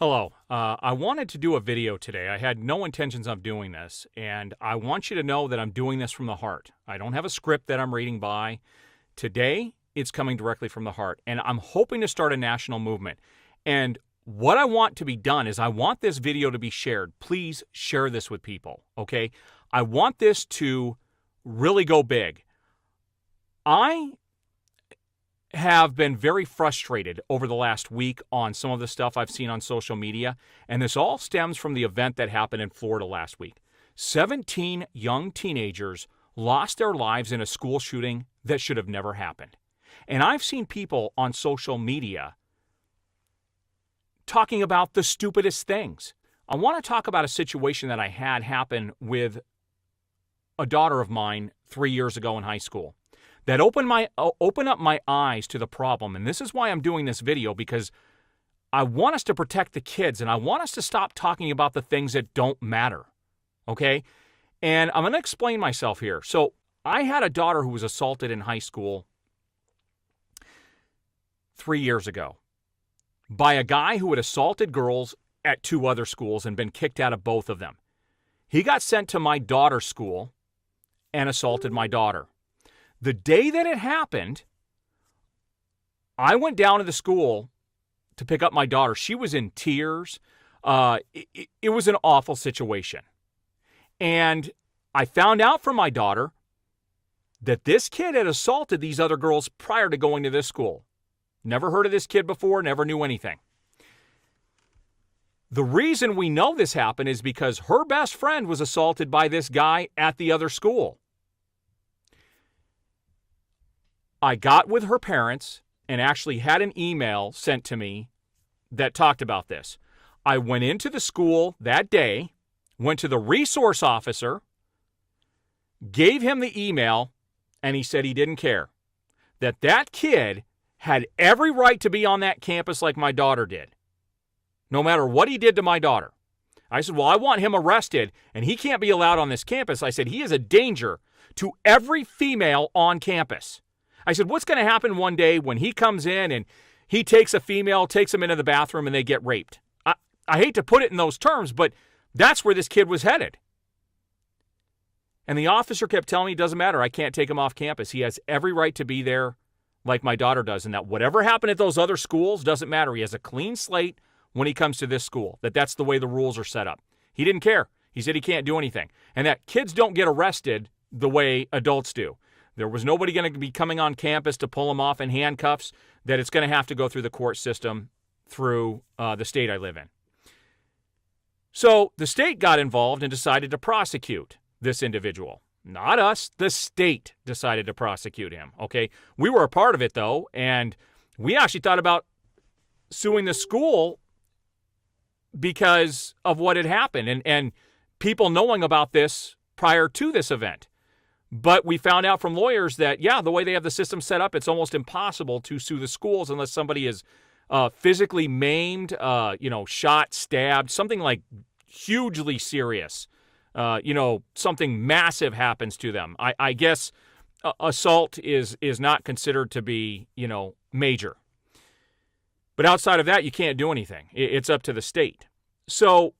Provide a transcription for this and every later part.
Hello. I wanted to do a video today. I had no intentions of doing this, and I want you to know that I'm doing this from the heart. I don't have a script that I'm reading by. Today, it's coming directly from the heart, and I'm hoping to start a national movement. And what I want to be done is I want this video to be shared. Please share this with people, okay? I want this to really go big. I have been very frustrated over the last week on some of the stuff I've seen on social media, and this all stems from the event that happened in Florida last week. 17 young teenagers lost their lives in a school shooting that should have never happened. And I've seen people on social media talking about the stupidest things. I want to talk about a situation that I had happen with a daughter of mine 3 years ago in high school that opened up my eyes to the problem. And this is why I'm doing this video, because I want us to protect the kids, and I want us to stop talking about the things that don't matter, okay? And I'm going to explain myself here. So I had a daughter who was assaulted in high school 3 years ago by a guy who had assaulted girls at 2 other schools and been kicked out of both of them. He got sent to my daughter's school and assaulted my daughter. The day that it happened, I went down to the school to pick up my daughter. She was in tears. It was an awful situation. And I found out from my daughter that this kid had assaulted these other girls prior to going to this school. Never heard of this kid before, never knew anything. The reason we know this happened is because her best friend was assaulted by this guy at the other school. I got with her parents and actually had an email sent to me that talked about this. I went into the school that day, went to the resource officer, gave him the email, and he said he didn't care. That kid had every right to be on that campus like my daughter did, no matter what he did to my daughter. I said, well, I want him arrested, and he can't be allowed on this campus. I said, he is a danger to every female on campus. I said, what's going to happen one day when he comes in and he takes a female, takes them into the bathroom, and they get raped? I hate to put it in those terms, but that's where this kid was headed. And the officer kept telling me, it doesn't matter, I can't take him off campus. He has every right to be there like my daughter does, and that whatever happened at those other schools doesn't matter. He has a clean slate when he comes to this school, that's the way the rules are set up. He didn't care. He said he can't do anything. And that kids don't get arrested the way adults do. There was nobody going to be coming on campus to pull him off in handcuffs, that it's going to have to go through the court system through the state I live in. So the state got involved and decided to prosecute this individual. Not us. The state decided to prosecute him, okay? We were a part of it, though, and we actually thought about suing the school because of what had happened and people knowing about this prior to this event. But we found out from lawyers that, the way they have the system set up, it's almost impossible to sue the schools unless somebody is physically maimed, shot, stabbed, something like hugely serious. Something massive happens to them. I guess assault is not considered to be, major. But outside of that, you can't do anything. It's up to the state. So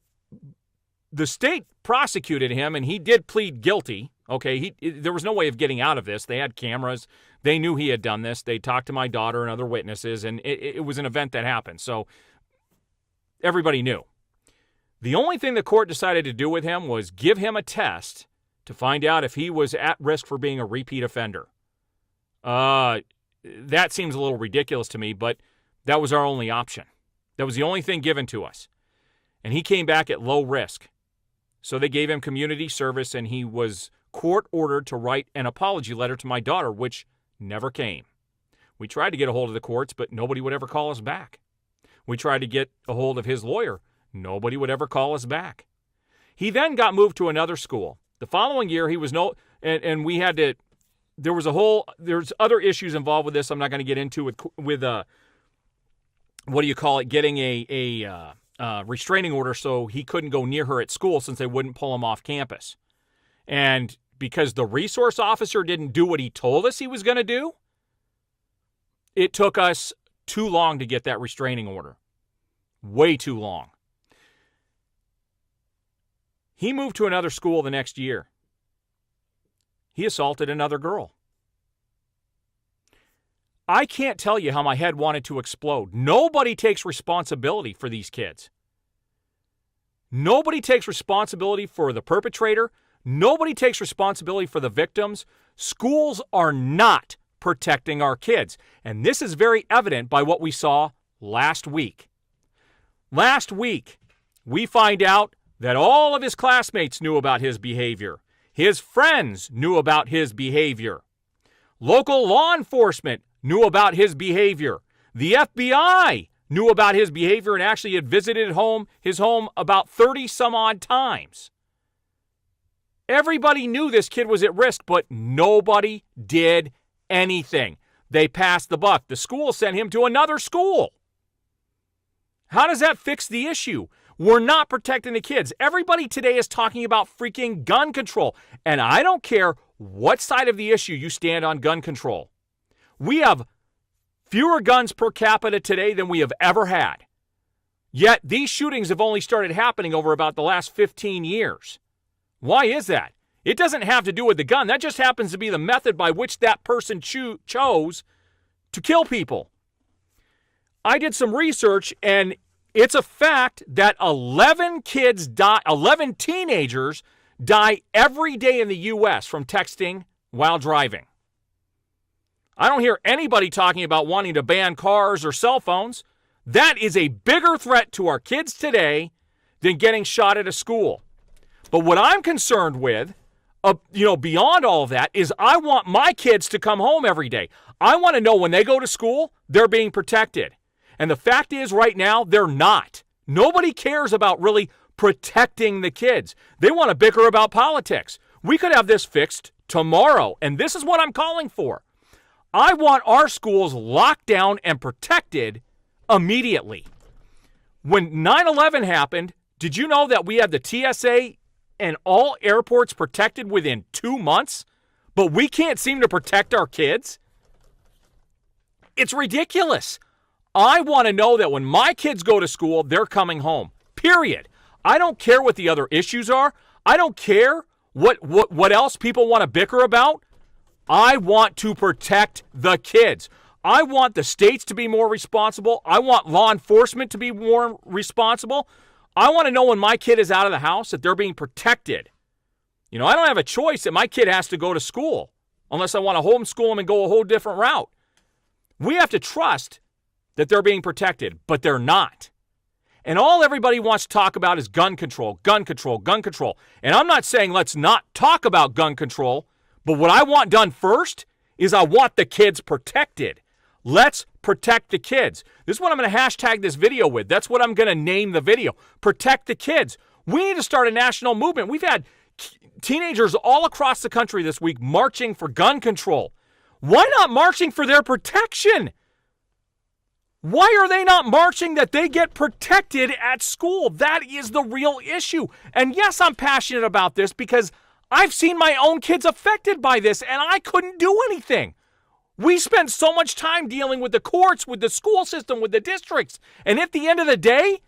the state prosecuted him, and he did plead guilty. Okay, there was no way of getting out of this. They had cameras. They knew he had done this. They talked to my daughter and other witnesses, and it was an event that happened. So everybody knew. The only thing the court decided to do with him was give him a test to find out if he was at risk for being a repeat offender. That seems a little ridiculous to me, but that was our only option. That was the only thing given to us. And he came back at low risk. So they gave him community service, and he was court-ordered to write an apology letter to my daughter, which never came. We tried to get a hold of the courts, but nobody would ever call us back. We tried to get a hold of his lawyer. Nobody would ever call us back. He then got moved to another school. The following year, he was and we had to, there's other issues involved with this I'm not going to get into with getting a restraining order so he couldn't go near her at school since they wouldn't pull him off campus. And because the resource officer didn't do what he told us he was going to do, it took us too long to get that restraining order. Way too long. He moved to another school the next year. He assaulted another girl. I can't tell you how my head wanted to explode. Nobody takes responsibility for these kids. Nobody takes responsibility for the perpetrator. Nobody takes responsibility for the victims. Schools are not protecting our kids. And this is very evident by what we saw last week. Last week, we find out that all of his classmates knew about his behavior. His friends knew about his behavior. Local law enforcement knew about his behavior. The FBI knew about his behavior and actually had visited his home about 30 some odd times. Everybody knew this kid was at risk, but nobody did anything. They passed the buck. The school sent him to another school. How does that fix the issue? We're not protecting the kids. Everybody today is talking about freaking gun control. And I don't care what side of the issue you stand on gun control. We have fewer guns per capita today than we have ever had. Yet these shootings have only started happening over about the last 15 years. Why is that? It doesn't have to do with the gun. That just happens to be the method by which that person chose to kill people. I did some research, and it's a fact that 11 teenagers die every day in the U.S. from texting while driving. I don't hear anybody talking about wanting to ban cars or cell phones. That is a bigger threat to our kids today than getting shot at a school. But what I'm concerned with, beyond all of that, is I want my kids to come home every day. I want to know when they go to school, they're being protected. And the fact is right now, they're not. Nobody cares about really protecting the kids. They want to bicker about politics. We could have this fixed tomorrow, and this is what I'm calling for. I want our schools locked down and protected immediately. When 9/11 happened, did you know that we had the TSA and all airports protected within 2 months, but we can't seem to protect our kids? It's ridiculous. I want to know that when my kids go to school, they're coming home. Period. I don't care what the other issues are. I don't care what else people want to bicker about. I want to protect the kids. I want the states to be more responsible. I want law enforcement to be more responsible. I want to know when my kid is out of the house that they're being protected. I don't have a choice that my kid has to go to school unless I want to homeschool them and go a whole different route. We have to trust that they're being protected, but they're not. And all everybody wants to talk about is gun control, gun control, gun control. And I'm not saying let's not talk about gun control, but what I want done first is I want the kids protected. Let's protect the kids. This is what I'm going to hashtag this video with. That's what I'm going to name the video. Protect the kids. We need to start a national movement. We've had teenagers all across the country this week marching for gun control. Why not marching for their protection? Why are they not marching that they get protected at school? That is the real issue. And yes, I'm passionate about this because I've seen my own kids affected by this, and I couldn't do anything. We spent so much time dealing with the courts, with the school system, with the districts, and at the end of the day,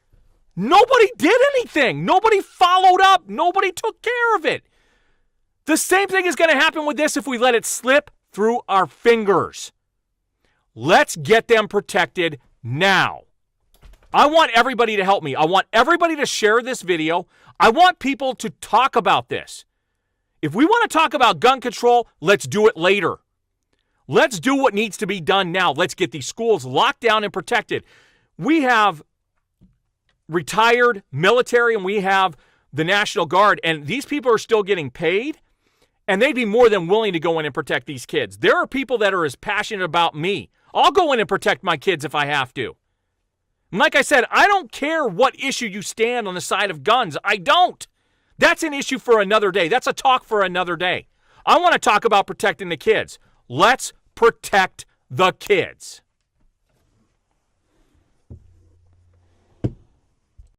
nobody did anything. Nobody followed up. Nobody took care of it. The same thing is going to happen with this if we let it slip through our fingers. Let's get them protected now. I want everybody to help me. I want everybody to share this video. I want people to talk about this. If we want to talk about gun control, let's do it later. Let's do what needs to be done now. Let's get these schools locked down and protected. We have retired military and we have the National Guard, and these people are still getting paid, and they'd be more than willing to go in and protect these kids. There are people that are as passionate about me. I'll go in and protect my kids if I have to. And like I said, I don't care what issue you stand on the side of guns. I don't. That's an issue for another day. That's a talk for another day. I want to talk about protecting the kids. Let's protect the kids.